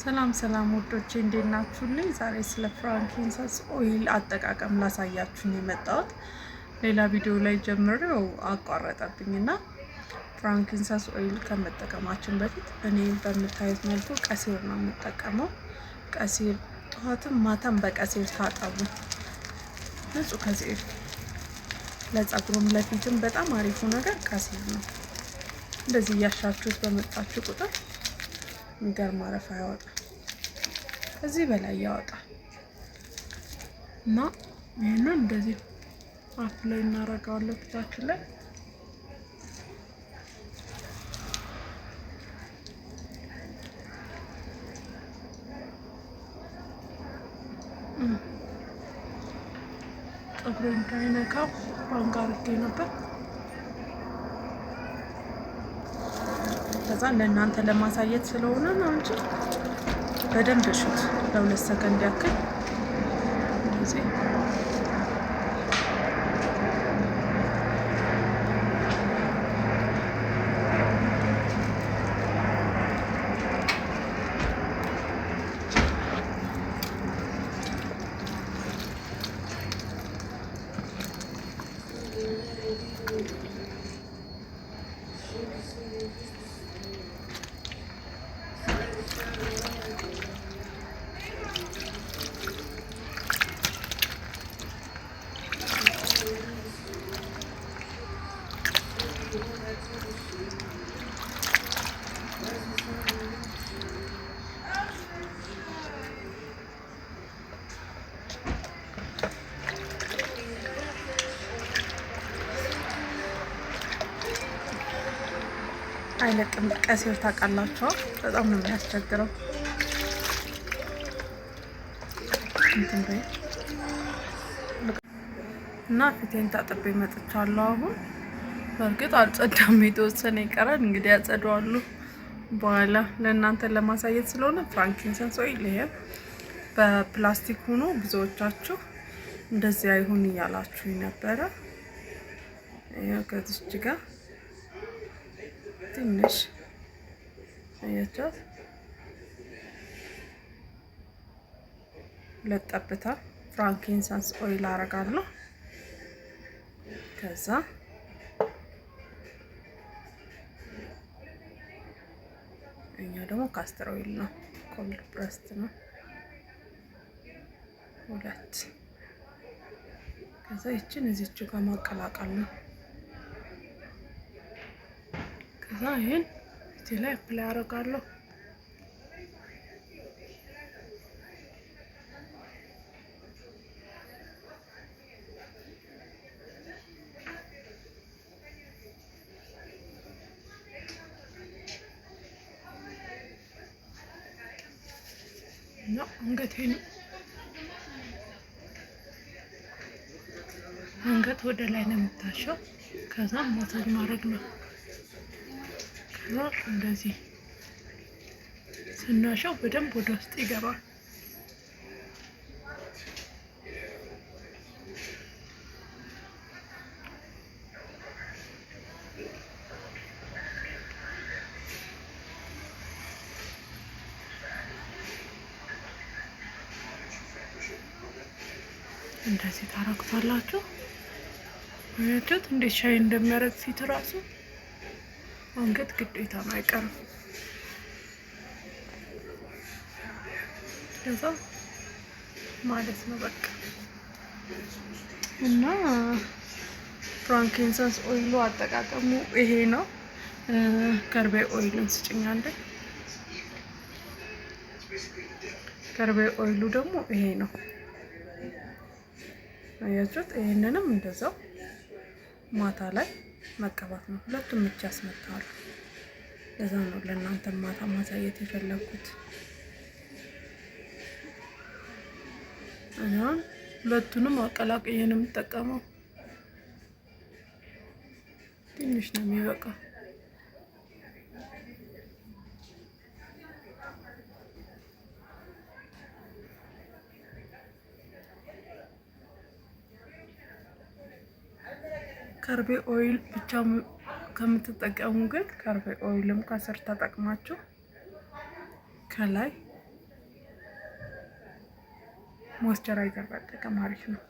ሰላም ሰላም ውዶቼ እንዴት ናችሁልኝ? ዛሬ ስለ ፍራንኪንሰንስ ኦይል አጠቃቀም ላሳያችሁ ነው የመጣሁት። ሌላ ቪዲዮ ላይ ጀምሬው አቋረጠብኝና ፍራንኪንሰንስ ኦይል ከመጠቀማችን በፊት እኔ በምታዩት መልኩ ቀሲር ነው የምጠቀመው። ቀሲር ጠዋትም ማታም በቀሲር ታጠቡ። ንጹህ ቀሲር ለፀጉሩም ለፊትም በጣም አሪፉ ነገር ቀሲር ነው። እንደዚህ እያሻችሁት በመጣችሁ ቁጥር የሚገርም አረፋ ያወጣል። ከዚህ በላይ ያወጣል እና ይሄንን እንደዚህ አፍ ላይ እናደርገዋለን ፊታችን ላይ። ፀጉሬን እንዳይነካው ባንክ አድርጌ ነበር። ከዛ ለእናንተ ለማሳየት ስለሆነ ነው እንጂ በደንብ እሹት። ለ2 ሰከንድ ያክል እንደዚህ አይለቅም። ቀሲር ታውቃላችሁ፣ በጣም ነው የሚያስቸግረው። እና ፊቴን ታጥቤ መጥቻለሁ። አሁን በእርግጥ አልጸዳም፣ የተወሰነ ይቀራል። እንግዲህ ያጸዳዋሉ በኋላ ለእናንተ ለማሳየት ስለሆነ። ፍራንኪንሰንስ ኦይል ይሄ በፕላስቲክ ሆኖ ብዙዎቻችሁ እንደዚህ አይሁን እያላችሁ ነበረ። ይሄው ከዚች ጋር ትንሽ አያቻት ለጠብታ ፍራንኪንሰንስ ኦይል አረጋለሁ። ከዛ እኛ ደግሞ ካስተር ኦይል ነው፣ ኮልድ ፕረስድ ነው 2። ከዛ ይችን እዚች ጋር ማቀላቀል ነው። ከዛ ይሄን እዚህ ላይ አፕላይ አደርጋለሁ። እና አንገቴን አንገት ወደ ላይ ነው የምታሸው። ከዛ ማሳጅ ማድረግ ነው። ከዛ እንደዚህ ስናሸው በደንብ ወደ ውስጥ ይገባል። እንደዚህ ታረጉታላችሁ። አያችሁት እንዴት ሻይ እንደሚያደርግ ፊት ራሱ። አንገት ግዴታ ነው አይቀርም። ለዛ ማለት ነው በቃ። እና ፍራንኪንሰንስ ኦይሉ አጠቃቀሙ ይሄ ነው። ከርቤ ኦይልን ስጭኛለ። ከርቤ ኦይሉ ደግሞ ይሄ ነው። አያችሁት? ይሄንንም እንደዛው ማታ ላይ መቀባት ነው። ሁለቱም ብቻ ያስመታሉ። ለዛ ነው ለእናንተ ማታ ማሳየት የፈለኩት። አሁን ሁለቱንም አቀላቅዬ ነው የምጠቀመው። ትንሽ ነው የሚበቃው። ከርቤ ኦይል ብቻ ከምትጠቀሙ ግን ከርቤ ኦይልም ከስር ተጠቅማችሁ ከላይ ሞይስቸራይዘር መጠቀም አሪፍ ነው።